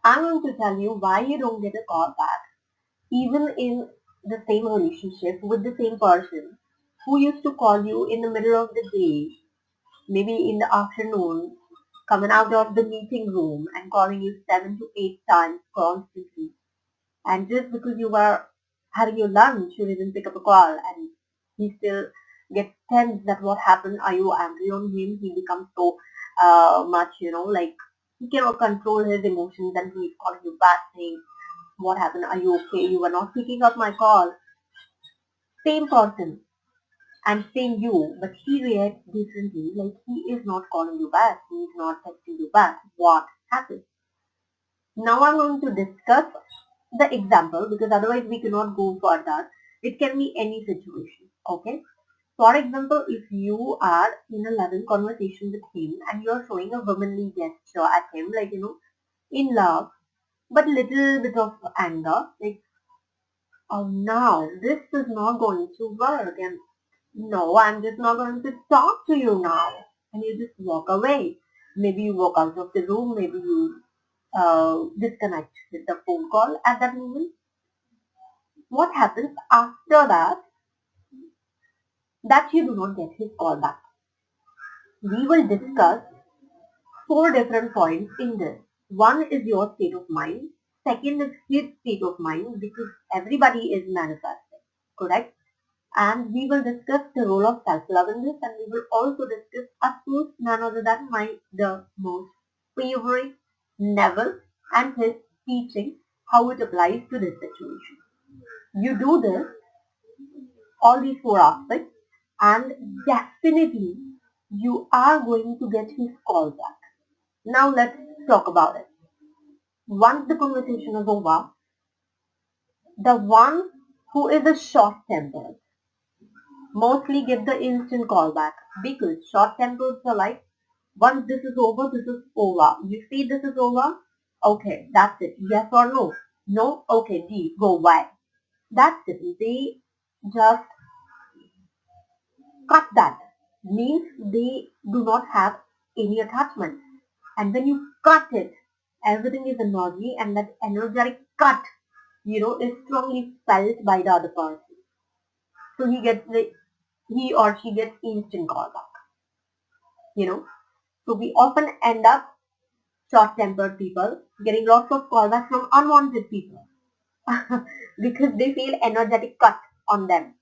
I'm going to tell you why you don't get a call back, even in the same relationship with the same person who used to call you in the middle of the day, maybe in the afternoon, coming out of the meeting room and calling you 7 to 8 times constantly. And just because you were having your lunch, you didn't pick up a call, and he still gets tense that what happened? Are you angry on him? He becomes so much, like he cannot control his emotions and he's calling you back saying, what happened? Are you okay? You were not picking up my call. Same person and same you, but he reacts differently. Like he is not calling you back. He is not texting you back. What happened? Now I'm going to discuss the example because otherwise we cannot go further. It can be any situation. Okay. For example, if you are in a loving conversation with him and you are showing a womanly gesture at him, like in love, but little bit of anger, like, oh, now this is not going to work, and no, I'm just not going to talk to you now, and you just walk away. Maybe you walk out of the room, maybe you disconnect with the phone call at that moment. What happens after that? That you do not get his call back. We will discuss four different points in this. One is your state of mind. Second is his state of mind because everybody is manifesting, correct? And we will discuss the role of self-love in this, and we will also discuss, of course, none other than the most favorite Neville and his teaching, how it applies to this situation. You do this, all these four aspects, and definitely you are going to get his call back. Now let's talk about it. Once the conversation is over, the one who is a short-tempered mostly get the instant call back because short-tempered are like, once this is over, this is over. You see this is over? Okay, that's it. Yes or no? No? Okay, D, go away. That's it. They just cut that. Means they do not have any attachment. And when you cut it, everything is energy and that energetic cut, is strongly felt by the other person. So he or she gets instant callback, you know. So we often end up short-tempered people getting lots of callbacks from unwanted people because they feel energetic cut on them.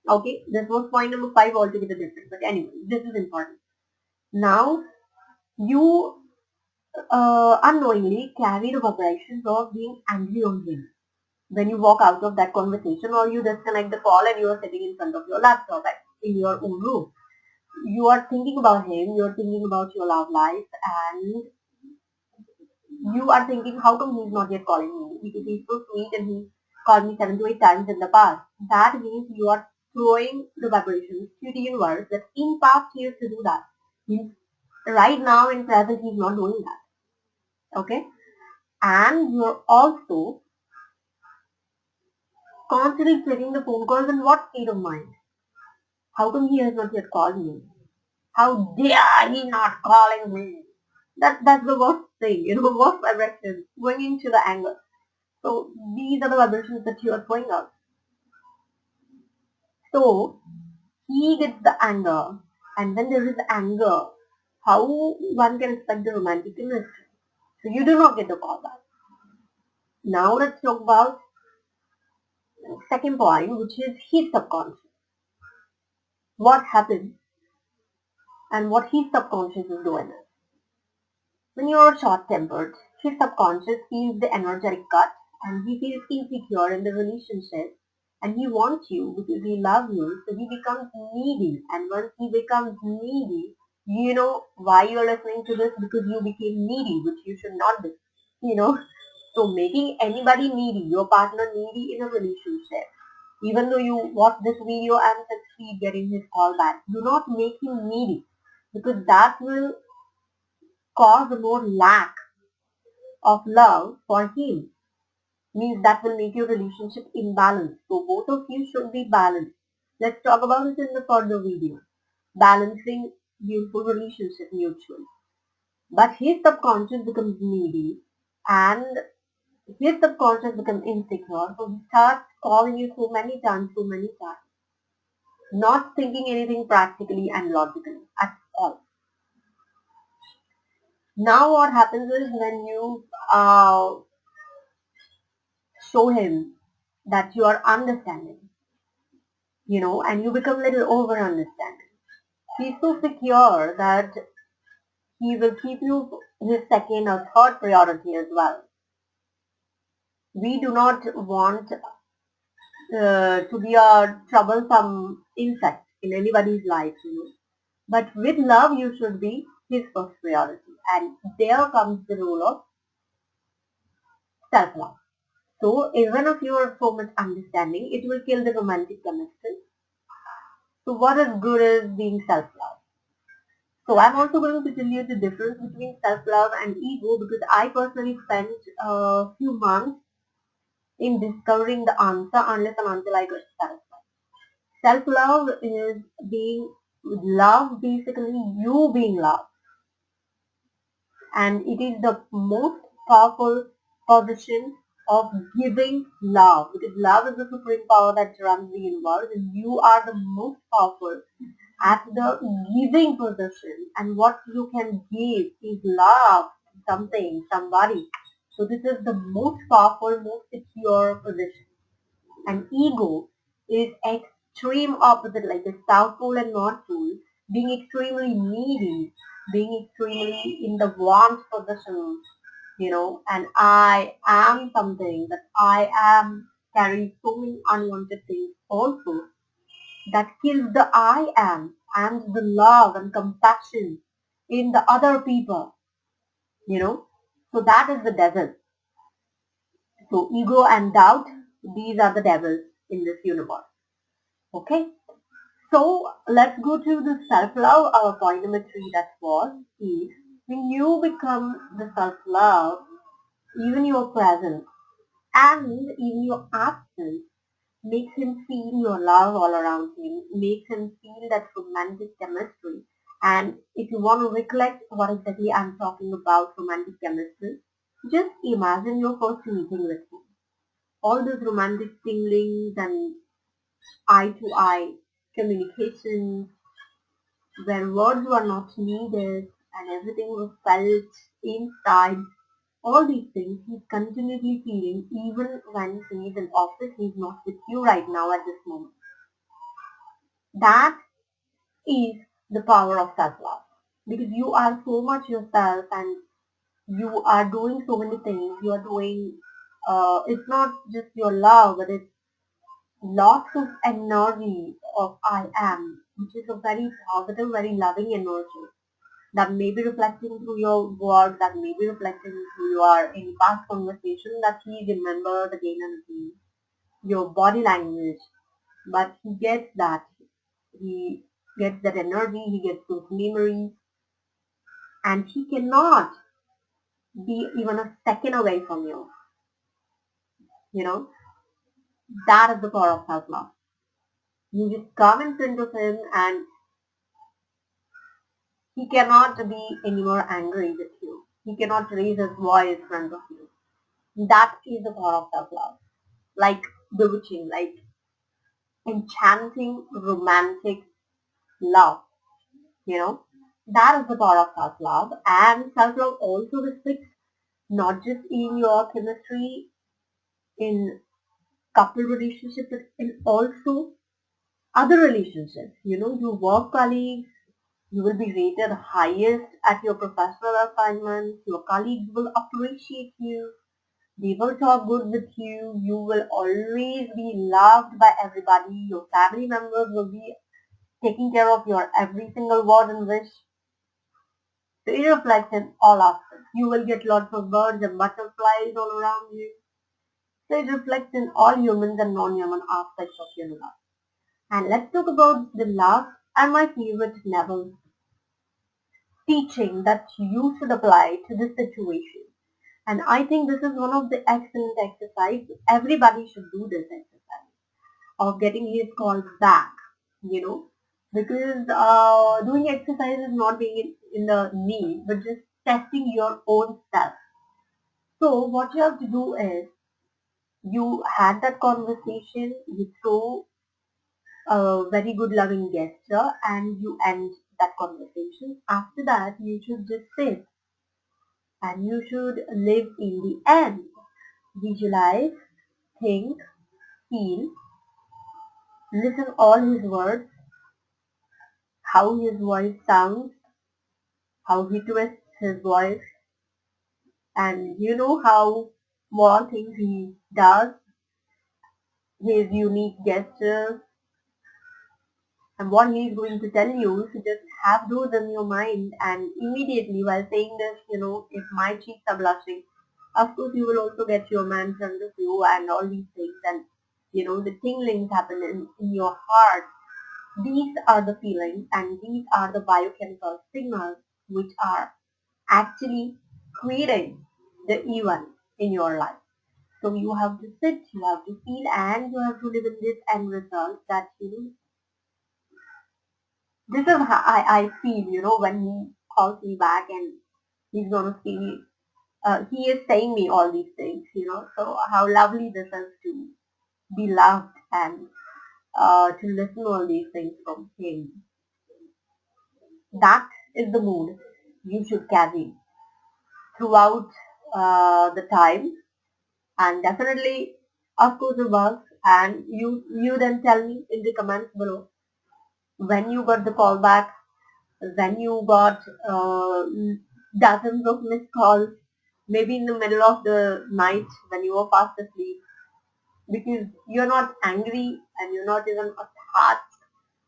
Okay, this was point number 5 altogether different. But anyway, this is important. Now you unknowingly carry the vibrations of being angry on him when you walk out of that conversation or you disconnect the call and you are sitting in front of your laptop in your own room. You are thinking about him, you are thinking about your love life, and you are thinking, how come he's not yet calling me? Because he's so sweet and he called me 7 to 8 times in the past. That means you are throwing the vibrations to the universe that in past he used to do that. He's, right now in present he's not doing that. Okay? And you're also constantly checking the phone calls in what state of mind? How come he has not yet called me? How dare he not calling me? That's the worst thing, worst vibration, going into the anger. So these are the vibrations that you are throwing out. So he gets the anger, and when there is anger, how one can expect the romantic chemistry? So you do not get the call back. Now let's talk about second point, which is his subconscious. What happens and what his subconscious is doing. When you are short-tempered, his subconscious feels the energetic cut and he feels insecure in the relationship and he wants you because he loves you, so he becomes needy. And once he becomes needy, you know why you're listening to this? Because you became needy, which you should not be. You know, so making anybody needy, your partner needy in a relationship, even though you watch this video and succeed getting his call back, do not make him needy because that will cause more lack of love for him. Means that will make your relationship imbalanced. So both of you should be balanced. Let's talk about it in the further video. Balancing beautiful relationship mutually. But his subconscious becomes needy and his subconscious becomes insecure, so he starts calling you so many times, not thinking anything practically and logically at all. Now what happens is when you show him that you are understanding, and you become a little over understanding. He's so secure that he will keep you his second or third priority as well. We do not want to be a troublesome insect in anybody's life. But with love, you should be his first priority. And there comes the role of self-love. So even if you are so much understanding, it will kill the romantic chemistry. So what is good is being self-love. So I'm also going to tell you the difference between self-love and ego because I personally spent a few months in discovering the answer unless and until I got satisfied. Self-love is being love, basically you being loved. And it is the most powerful position of giving love because love is the supreme power that runs the universe and you are the most powerful at the giving position, and what you can give is love to something, somebody. So this is the most powerful, most secure position. And ego is extreme opposite, like the South Pole and North Pole, being extremely needy, being extremely in the want position, and I am something, that I am carrying so many unwanted things also that kills the I am and the love and compassion in the other people, you know. So that is the devil. So ego and doubt, these are the devils in this universe. Okay. So let's go to the self-love. Our point number 3 that was is when you become the self-love, even your presence and even your absence makes him feel your love all around him, makes him feel that romantic chemistry. And if you want to recollect what exactly I'm talking about romantic chemistry, just imagine your first meeting with him. All those romantic feelings and eye to eye communication where words were not needed and everything was felt inside. All these things he's continuously feeling even when he's in office, he's not with you right now at this moment. That is the power of self-love because you are so much yourself and you are doing so many things. You are doing, it's not just your love, but it's lots of energy of I am, which is a very positive, very loving energy that may be reflecting through your work, that may be reflecting through your any past conversation that he remembers again and again, your body language, but he gets that. He gets that energy, he gets those memories, and he cannot be even a second away from you. You know, that is the power of self-love. You just come in front of him and he cannot be any more angry with you. He cannot raise his voice in front of you. That is the power of self-love. Like bewitching, like enchanting, romantic love. You know, that is the power of self-love. And self-love also respects not just in your chemistry in couple relationships but in also other relationships. Your work colleagues, you will be rated highest at your professional assignments. Your colleagues will appreciate you. They will talk good with you. You will always be loved by everybody. Your family members will be taking care of your every single word and wish. So it reflects in all aspects. You will get lots of birds and butterflies all around you. So it reflects in all humans and non-human aspects of your life. And let's talk about the last and my favorite Neville's teaching that you should apply to this situation. And I think this is one of the excellent exercises. Everybody should do this exercise of getting his calls back, because doing exercise is not being in the need, but just testing your own self. So what you have to do is you had that conversation, you throw a very good loving gesture and you end that conversation. After that, you should just sit and you should live in the end. Visualize, think, feel, listen all his words, how his voice sounds, how he twists his voice, and you know how small things he does, his unique gestures, and what he's going to tell you. So just have those in your mind, and immediately while saying this, if my cheeks are blushing, of course you will also get your man in front of you and all these things, and the tinglings happen in your heart. These are the feelings and these are the biochemical signals which are actually creating the event in your life. So you have to sit, you have to feel, and you have to live in this end result that this is how I feel, when he calls me back and he's gonna see me. He is saying me all these things, So how lovely this is to be loved and to listen all these things from him. That is the mood you should carry throughout the time, and definitely, of course, it works. And you then tell me in the comments below when you got the call back, when you got dozens of missed calls, maybe in the middle of the night when you were fast asleep, because you're not angry and you're not even attached,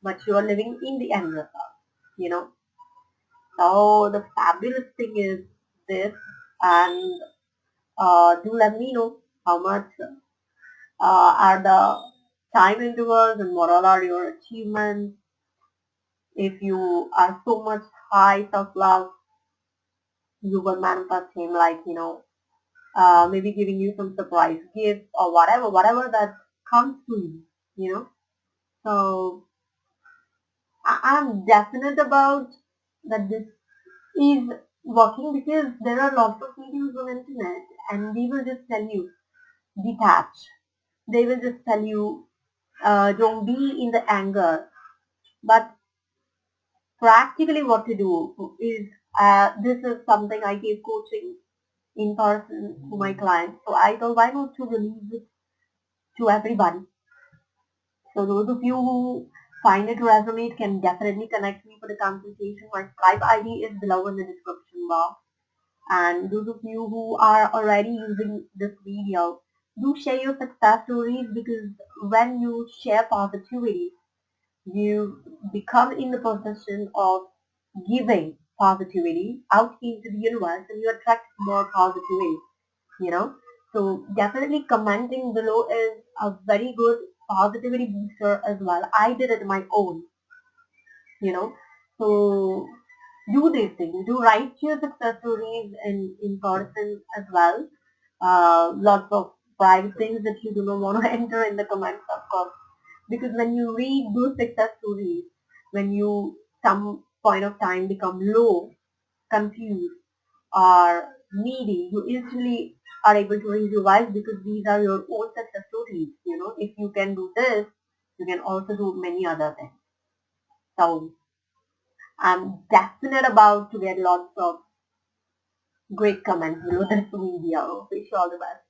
but you are living in the end result, you know. So the fabulous thing is this, and do let me know how much are the time intervals and what all are your achievements. If you are so much high self-love, you will manifest him like, maybe giving you some surprise gifts or whatever that comes to you, you know. So I'm definite about that this is working because there are lots of videos on internet and they will just tell you detach. They will just tell you don't be in the anger. But practically what to do is this is something I give coaching in person to my clients. So I thought why not to release it to everybody. So those of you who find it resonate can definitely connect me for the consultation. My Skype ID is below in the description box. And those of you who are already using this video, do share your success stories, because when you share positivity, you become in the position of giving positivity out into the universe and you attract more positivity, you know. So definitely commenting below is a very good positivity booster as well. I did it my own, you know. So do these things. Do write your success stories in person as well. Lots of private things that you do not want to enter in the comments, of course. Because when you read those success stories, when you some point of time become low, confused, or needy, you instantly are able to raise your voice because these are your own success stories. If you can do this, you can also do many other things. So I'm definite about to get lots of great comments below this video. Wish you all the best.